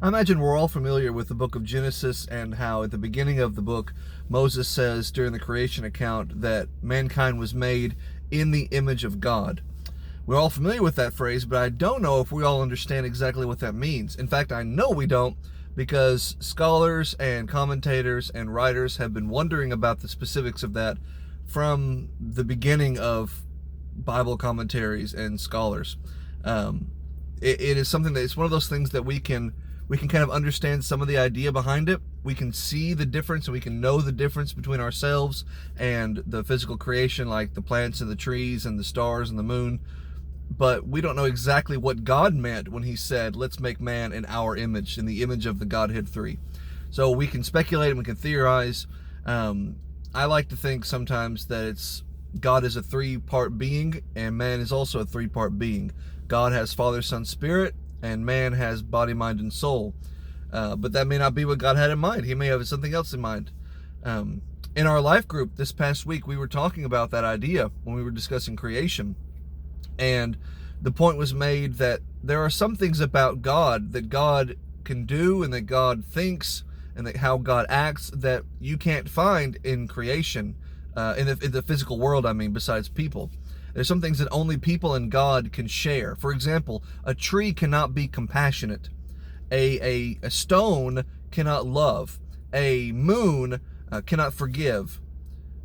I imagine we're all familiar with the book of Genesis and how at the beginning of the book, Moses says during the creation account that mankind was made in the image of God. We're all familiar with that phrase, but I don't know if we all understand exactly what that means. In fact, I know we don't, because scholars and commentators and writers have been wondering about the specifics of that from the beginning of Bible commentaries and scholars. It is something that it's one of those things that we can kind of understand some of the idea behind it. We can see the difference, and we can know the difference between ourselves and the physical creation, like the plants and the trees and the stars and the moon. But we don't know exactly what God meant when he said, let's make man in our image, in the image of the Godhead three. So we can speculate and we can theorize. I like to think sometimes that God is a three-part being, and man is also a three-part being. God has Father, Son, Spirit, and man has body, mind, and soul. But that may not be what God had in mind. He may have something else in mind. In our life group this past week, we were talking about that idea when we were discussing creation. And the point was made that there are some things about God that God can do and that God thinks and that how God acts that you can't find in creation, in the physical world, I mean, besides people. There's some things that only people and God can share. For example, a tree cannot be compassionate. A stone cannot love. A moon cannot forgive.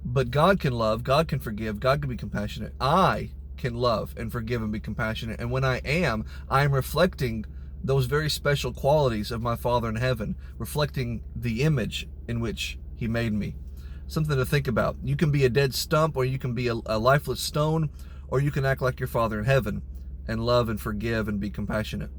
But God can love, God can forgive, God can be compassionate. I can love and forgive and be compassionate. And when I am reflecting those very special qualities of my Father in heaven, reflecting the image in which he made me. Something to think about. You can be a dead stump, or you can be a lifeless stone, or you can act like your Father in heaven and love and forgive and be compassionate.